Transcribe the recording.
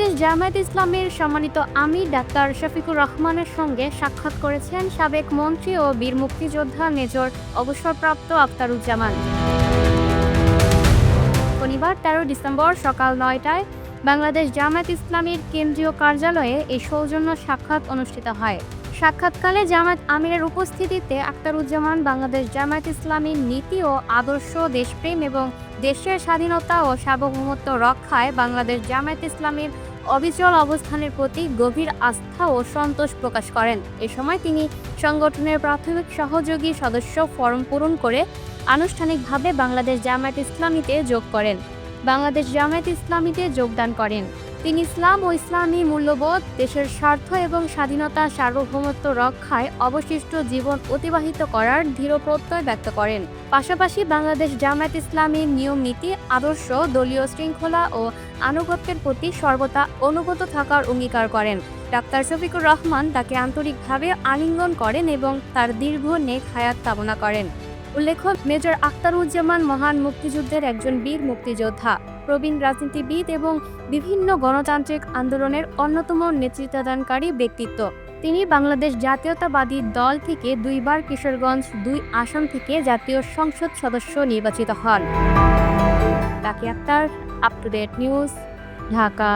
বাংলাদেশ জামায়াতে ইসলামীর সম্মানিত আমির ডাক্তার শফিকুর রহমানের সঙ্গে সাক্ষাৎ করেছেন সাবেক মন্ত্রী ও বীর মুক্তিযোদ্ধা মেজর অবসরপ্রাপ্ত আখতারুজ্জামান। শনিবার ১৩ ডিসেম্বর সকাল ৯টায় বাংলাদেশ জামায়াতে ইসলামীর কেন্দ্রীয় কার্যালয়ে এই সৌজন্য সাক্ষাৎ অনুষ্ঠিত হয়। সাক্ষাৎকালে জামায়াত আমিরের উপস্থিতিতে আখতারুজ্জামান বাংলাদেশ জামায়াত ইসলামীর নীতি ও আদর্শ, দেশপ্রেম এবং দেশের স্বাধীনতা ও সার্বভৌমত্ব রক্ষায় বাংলাদেশ জামায়াত ইসলামীর অবিচল অবস্থানের প্রতি গভীর আস্থা ও সন্তোষ প্রকাশ করেন। এ সময় তিনি সংগঠনের প্রাথমিক সহযোগী সদস্য ফরম পূরণ করে আনুষ্ঠানিকভাবে বাংলাদেশ জামায়াত ইসলামীতে যোগ করেন। বাংলাদেশ জামায়াত ইসলামীতে যোগদান করেন। তিনি ইসলাম ও ইসলামী মূল্যবোধ, দেশের স্বার্থ এবং স্বাধীনতা সার্বভৌমত্ব রক্ষায় অবশিষ্ট জীবন অতিবাহিত করার দৃঢ় প্রত্যয় ব্যক্ত করেন। পাশাপাশি বাংলাদেশ জামায়াত ইসলামীর নিয়ম নীতি, আদর্শ, দলীয় শৃঙ্খলা ও আনুগত্যের প্রতি সর্বদা অনুগত থাকার অঙ্গীকার করেন। ডাক্তার শফিকুর রহমান তাকে আন্তরিকভাবে আলিঙ্গন করেন এবং তার দীর্ঘ নেক হায়াত কামনা করেন। উল্লেখ্য, মেজর আখতারুজ্জামান মহান মুক্তিযুদ্ধের একজন বীর মুক্তিযোদ্ধা, প্রবীণ রাজনীতিবিদ এবং বিভিন্ন গণতান্ত্রিক আন্দোলনের অন্যতম নেতৃত্বদানকারী ব্যক্তিত্ব। তিনি বাংলাদেশ জাতীয়তাবাদী দল থেকে 2 বার কিশোরগঞ্জ 2 আসন থেকে জাতীয় সংসদ সদস্য নির্বাচিত হন। Taki Akter, up to date news, Dhaka.